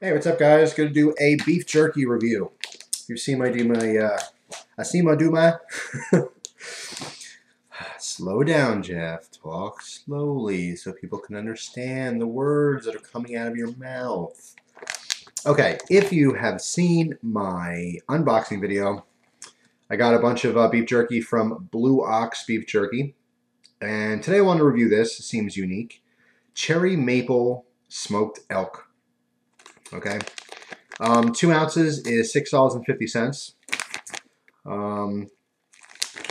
Hey, what's up, guys? Going to do a beef jerky review. You've seen my Slow down, Jeff. Talk slowly so people can understand the words that are coming out of your mouth. Okay, if you have seen my unboxing video, I got a bunch of beef jerky from Blue Ox Beef Jerky, and today I want to review this. It seems unique. Cherry Maple Smoked Elk. Okay. 2 ounces is $6.50.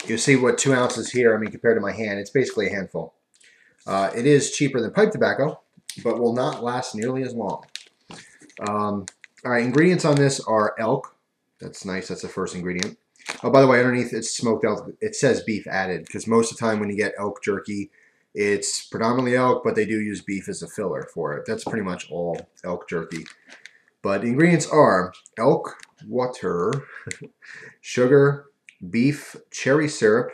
You'll see what 2 ounces here, I mean, compared to my hand, it's basically a handful. It is cheaper than pipe tobacco, but will not last nearly as long. All right, ingredients on this are elk. That's nice, that's the first ingredient. Oh, by the way, underneath it's smoked elk, it says beef added, because most of the time when you get elk jerky, it's predominantly elk, but they do use beef as a filler for it. That's pretty much all elk jerky. But the ingredients are elk water, sugar, beef, cherry syrup,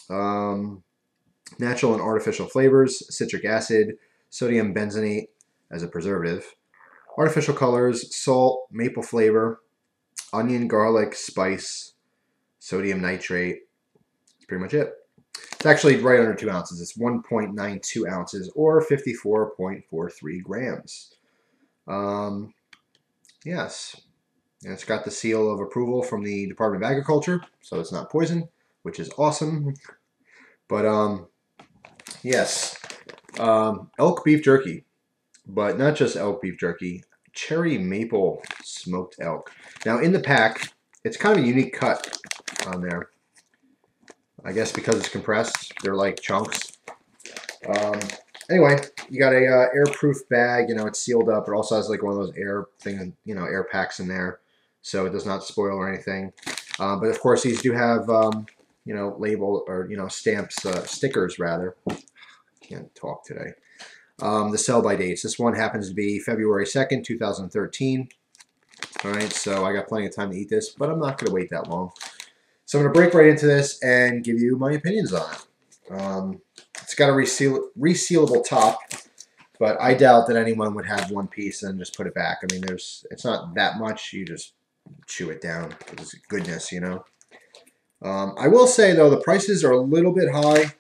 natural and artificial flavors, citric acid, sodium benzenate as a preservative, artificial colors, salt, maple flavor, onion, garlic, spice, sodium nitrate. That's pretty much it. It's actually right under 2 ounces. It's 1.92 ounces or 54.43 grams. Yes, and it's got the seal of approval from the Department of Agriculture, so it's not poison, which is awesome. But yes, elk beef jerky, but not just elk beef jerky, cherry maple smoked elk. Now in the pack, it's kind of a unique cut on there. I guess because it's compressed, they're like chunks. Anyway, you got a airproof bag. You know, it's sealed up. It also has like one of those air thing, you know, air packs in there, so it does not spoil or anything. But of course, these do have you know, label or stamps, stickers rather. Can't talk today. The sell by dates. This one happens to be February 2nd, 2013. All right, so I got plenty of time to eat this, but I'm not going to wait that long. So I'm going to break right into this and give you my opinions on it. It's got a resealable top, but I doubt that anyone would have one piece and just put it back. I mean, it's not that much. You just chew it down. It's goodness, you know. I will say though, the prices are a little bit high.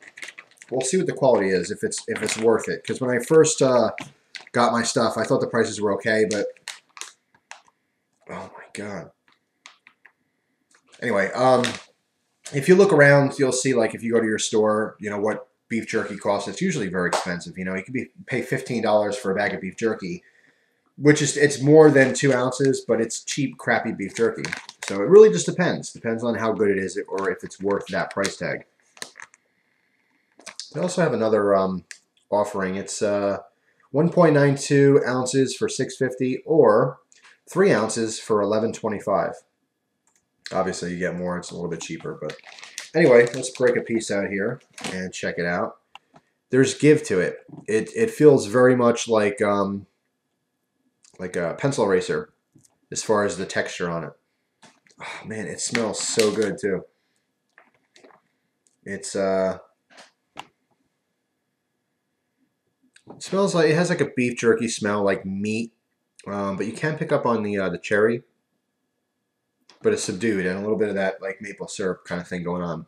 We'll see what the quality is, if it's worth it. Because when I first got my stuff, I thought the prices were okay, but oh my god. Anyway, if you look around, you'll see, like, if you go to your store, you know what beef jerky costs. It's usually very expensive. You know, you could pay $15 for a bag of beef jerky, which is, it's more than 2 ounces, but it's cheap, crappy beef jerky. So it really just depends. Depends on how good it is or if it's worth that price tag. They also have another offering. It's 1.92 ounces for $6.50 or 3 ounces for $11.25. Obviously, you get more. It's a little bit cheaper, but anyway, let's break a piece out here and check it out. There's give to it. It feels very much like a pencil eraser as far as the texture on it. Oh, man, it smells so good too. It smells like, it has like a beef jerky smell, like meat, but you can pick up on the cherry. But it's subdued and a little bit of that like maple syrup kind of thing going on.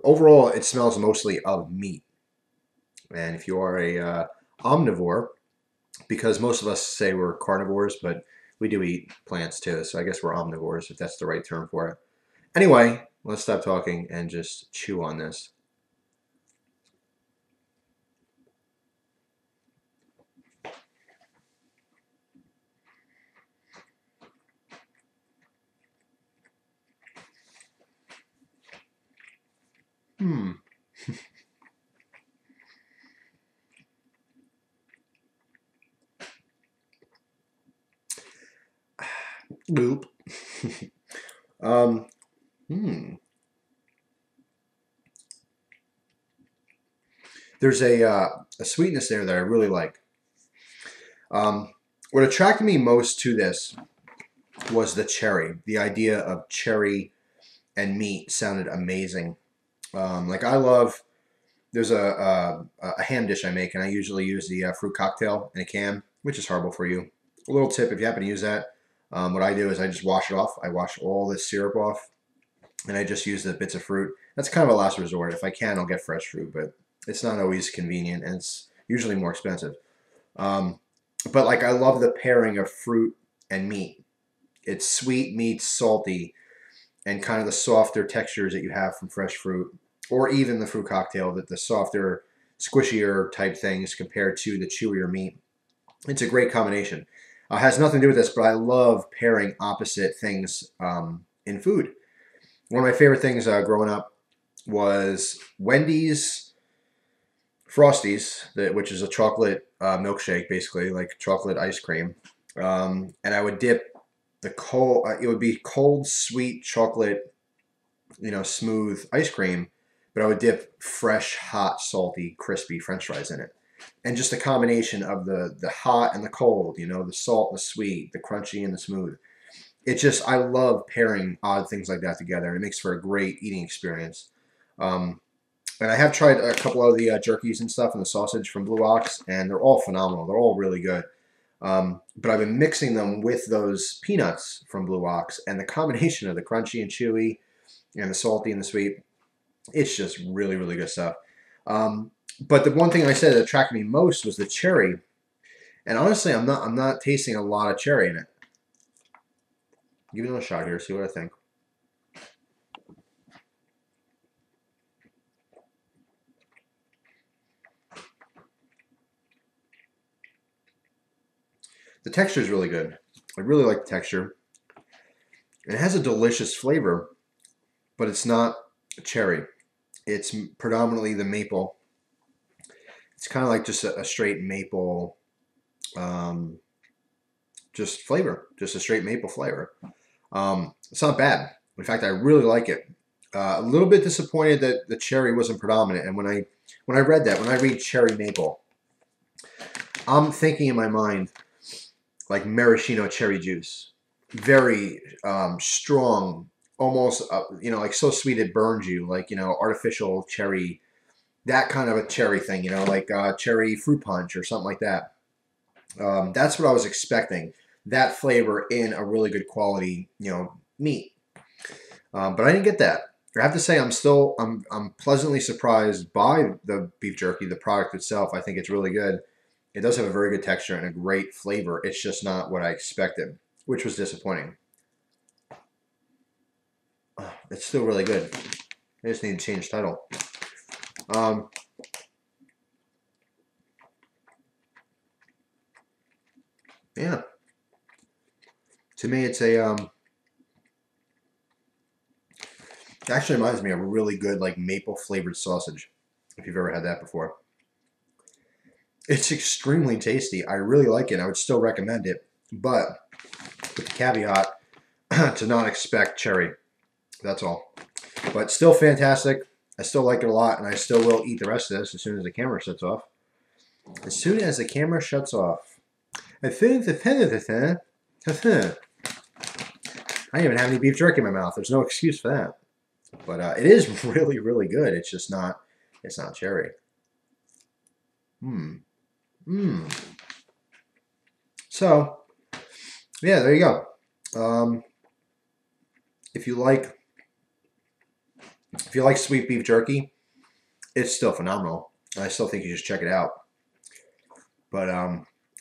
Overall, it smells mostly of meat. And if you are a omnivore, because most of us say we're carnivores, but we do eat plants too, so I guess we're omnivores, if that's the right term for it. Anyway, let's stop talking and just chew on this. Boop. There's a sweetness there that I really like. What attracted me most to this was the cherry. The idea of cherry and meat sounded amazing. Like I love, there's a ham dish I make, and I usually use the fruit cocktail in a can, which is horrible for you. a little tip if you happen to use that, what I do is I just wash it off. I wash all this syrup off, and I just use the bits of fruit. That's kind of a last resort. If I can, I'll get fresh fruit, but it's not always convenient, and it's usually more expensive. Um, but like I love the pairing of fruit and meat. It's sweet meat, salty, and kind of the softer textures that you have from fresh fruit, or even the fruit cocktail, that the softer, squishier type things compared to the chewier meat. It's a great combination. Has nothing to do with this, but I love pairing opposite things in food. One of my favorite things growing up was Wendy's Frosties, which is a chocolate milkshake, basically like chocolate ice cream. And I would dip the cold. It would be cold, sweet chocolate, smooth ice cream, but I would dip fresh, hot, salty, crispy French fries in it. And just the combination of the hot and the cold, the salt, the sweet, the crunchy, and the smooth. I love pairing odd things like that together. It makes for a great eating experience. And I have tried a couple of the jerkies and stuff and the sausage from Blue Ox, and they're all phenomenal. They're all really good. But I've been mixing them with those peanuts from Blue Ox, and the combination of the crunchy and chewy and the salty and the sweet, it's just really, really good stuff. But the one thing I said that attracted me most was the cherry. And honestly, I'm not tasting a lot of cherry in it. Give it a shot here, see what I think. The texture is really good. I really like the texture. It has a delicious flavor, but it's not cherry. It's predominantly the maple. It's kind of like just a straight maple, just flavor, just a straight maple flavor. It's not bad. In fact, I really like it. A little bit disappointed that the cherry wasn't predominant. And when I read cherry maple, I'm thinking in my mind like maraschino cherry juice, very strong, almost like so sweet it burns you, like artificial cherry, that kind of a cherry thing, like cherry fruit punch or something like that. That's what I was expecting. That flavor in a really good quality, meat. But I didn't get that. I have to say, I'm pleasantly surprised by the beef jerky, the product itself. I think it's really good. It does have a very good texture and a great flavor. It's just not what I expected, which was disappointing. It's still really good. I just need to change title. Yeah. To me, it's a it actually reminds me of a really good like maple flavored sausage, if you've ever had that before. It's extremely tasty. I really like it. I would still recommend it, but with the caveat to not expect cherry. That's all. But still fantastic. I still like it a lot, and I still will eat the rest of this as soon as the camera shuts off. As soon as the camera shuts off. I didn't even have any beef jerky in my mouth. There's no excuse for that. But it is really, really good. It's just not, it's not cherry. So, yeah, there you go. If you like sweet beef jerky, it's still phenomenal. I still think you should check it out. But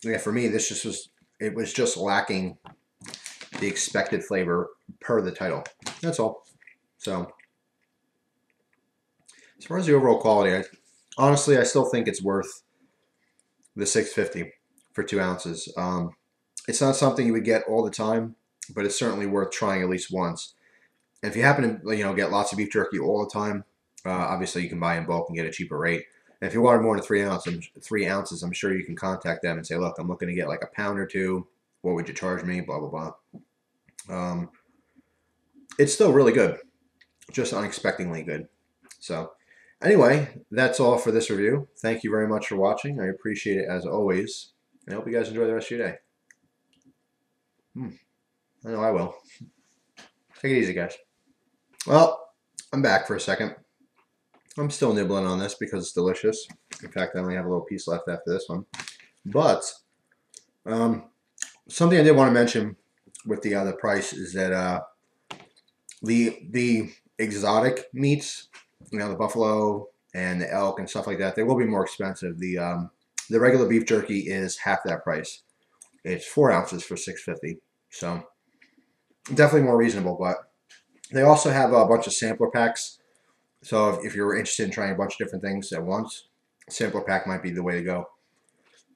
yeah, for me, it was just lacking the expected flavor per the title. That's all. So, as far as the overall quality, honestly, I still think it's worth the $6.50 for 2 ounces. It's not something you would get all the time, but it's certainly worth trying at least once. And if you happen to get lots of beef jerky all the time, obviously you can buy in bulk and get a cheaper rate. And if you wanted more than 3 ounces, I'm sure you can contact them and say, look, I'm looking to get like a pound or two. What would you charge me? Blah, blah, blah. It's still really good. Just unexpectedly good. So anyway, that's all for this review. Thank you very much for watching. I appreciate it as always. And I hope you guys enjoy the rest of your day. I know I will. Take it easy, guys. Well, I'm back for a second. I'm still nibbling on this because it's delicious. In fact, I only have a little piece left after this one. But something I did want to mention with the price is that the exotic meats, you know, the buffalo and the elk and stuff like that, they will be more expensive. The regular beef jerky is half that price. It's 4 ounces for $6.50, so definitely more reasonable. But they also have a bunch of sampler packs. So if you're interested in trying a bunch of different things at once, sampler pack might be the way to go.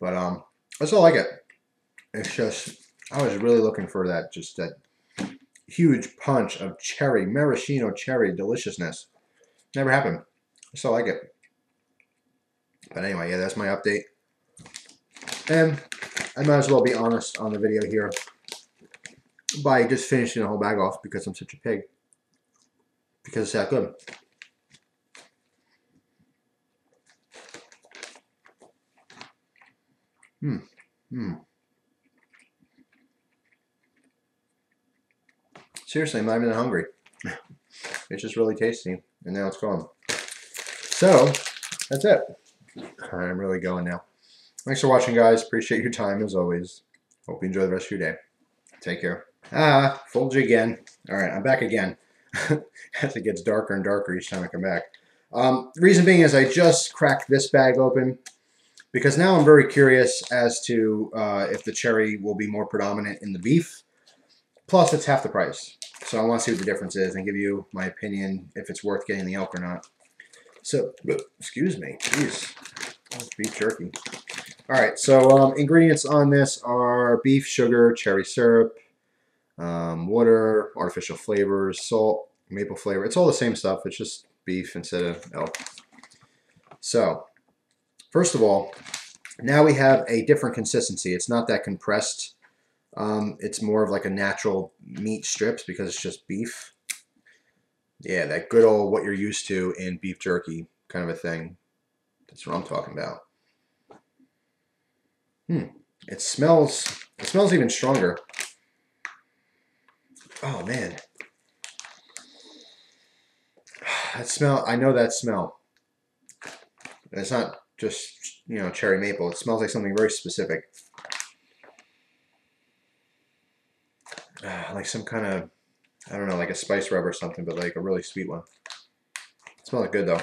But that's all I get. It's just I was really looking for that, just that huge punch of cherry, maraschino cherry deliciousness. Never happened. That's all I get. But anyway, yeah, that's my update. And I might as well be honest on the video here by just finishing the whole bag off because I'm such a pig. Because it's that good. Seriously, I'm not even hungry. It's just really tasty, and now it's gone. So, that's it. I'm really going now. Thanks for watching, guys. Appreciate your time, as always. Hope you enjoy the rest of your day. Take care. Fooled you again. All right, I'm back again. As it gets darker and darker each time I come back. Reason being is I just cracked this bag open because now I'm very curious as to if the cherry will be more predominant in the beef. Plus, it's half the price. So I want to see what the difference is and give you my opinion if it's worth getting the elk or not. So, excuse me. Jeez. Oh, beef jerky. All right, so ingredients on this are beef, sugar, cherry syrup, water, artificial flavors, salt, maple flavor. It's all the same stuff. It's just beef instead of elk. So, first of all, now we have a different consistency. It's not that compressed. It's more of like a natural meat strips because it's just beef. Yeah, that good old what you're used to in beef jerky kind of a thing. That's what I'm talking about. It smells even stronger. Oh man. That smell, I know that smell. It's not just, you know, cherry maple. It smells like something very specific. Like some kind of, I don't know, like a spice rub or something, but like a really sweet one. It smells good though.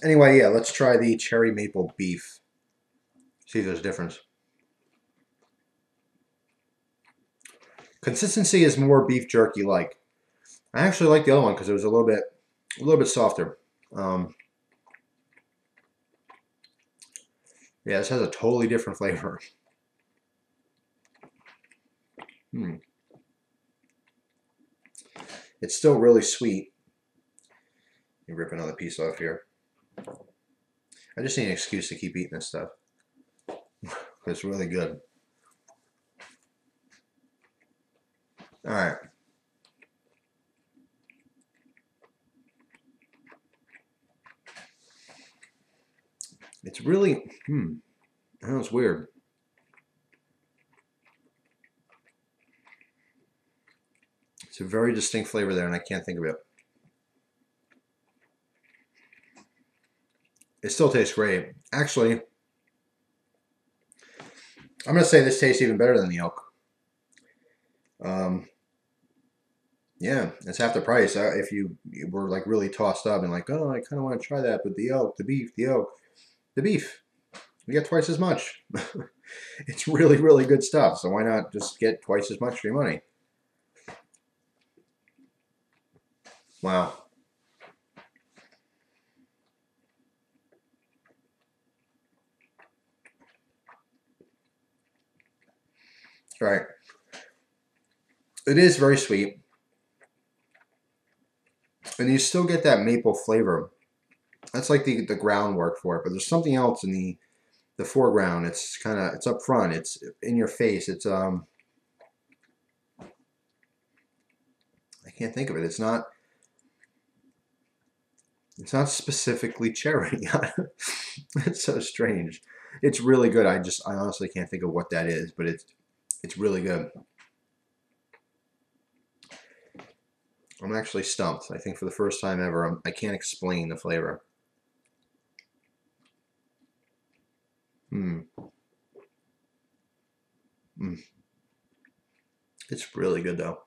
Anyway, yeah, let's try the cherry maple beef. See if there's a difference. Consistency is more beef jerky like. I actually like the other one because it was a little bit softer. Yeah, this has a totally different flavor. It's still really sweet. Let me rip another piece off here. I just need an excuse to keep eating this stuff. It's really good. All right. It's really, I know it's weird. It's a very distinct flavor there, and I can't think of it. It still tastes great. Actually, I'm going to say this tastes even better than the elk. Yeah, it's half the price. If you were like really tossed up and like, oh, I kind of want to try that, but the elk, the beef, the elk, the beef, you get twice as much. It's really, really good stuff. So why not just get twice as much for your money? Wow. All right. It is very sweet. And you still get that maple flavor. That's like the groundwork for it. But there's something else in the foreground. It's it's up front. It's in your face. It's I can't think of it. It's not specifically cherry. It's so strange. It's really good. I honestly can't think of what that is, but it's really good. I'm actually stumped. I think for the first time ever, I can't explain the flavor. It's really good though.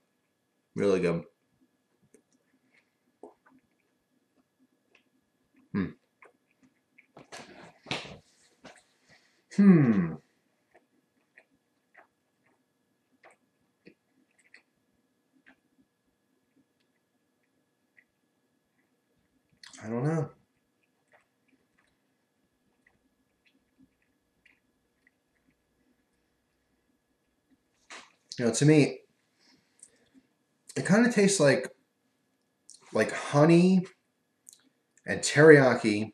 Really good. Hmm. Hmm. I don't know. You know, to me, it kind of tastes like honey and teriyaki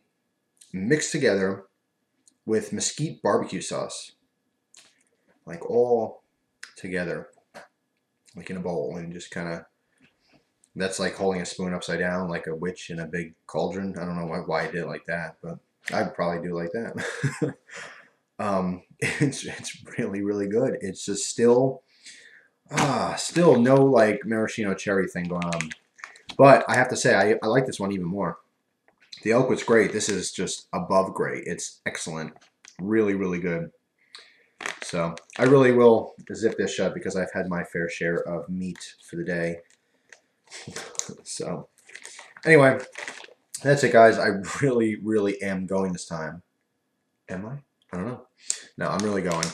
mixed together with mesquite barbecue sauce, like all together, like in a bowl, and just kind of. That's like holding a spoon upside down, like a witch in a big cauldron. I don't know why I did it like that, but I'd probably do it like that. It's really really good. It's just still no like maraschino cherry thing going on. But I have to say I like this one even more. The elk was great. This is just above great. It's excellent. Really really good. So I really will zip this shut because I've had my fair share of meat for the day. So anyway, that's it, guys. I really, really am going this time. Am I? I don't know. No, I'm really going.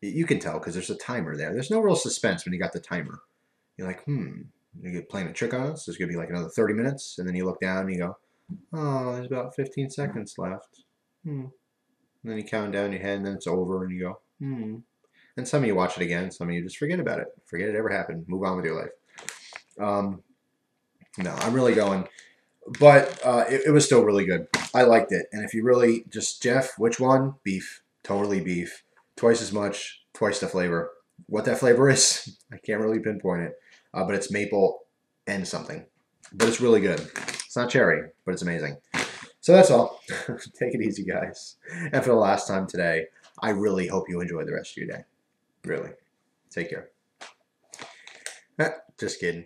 You can tell because there's a timer there. There's no real suspense when you got the timer. You're like, you're playing a trick on us. There's going to be like another 30 minutes. And then you look down and you go, oh, there's about 15 seconds left. And then you count down your head and then it's over and you go, And some of you watch it again. Some of you just forget about it. Forget it ever happened. Move on with your life. No, I'm really going. But it was still really good. I liked it. And if you really just, Jeff, which one? Beef. Totally beef. Twice as much, twice the flavor. What that flavor is, I can't really pinpoint it. But it's maple and something. But it's really good. It's not cherry, but it's amazing. So that's all. Take it easy, guys. And for the last time today, I really hope you enjoy the rest of your day. Really. Take care. Just kidding.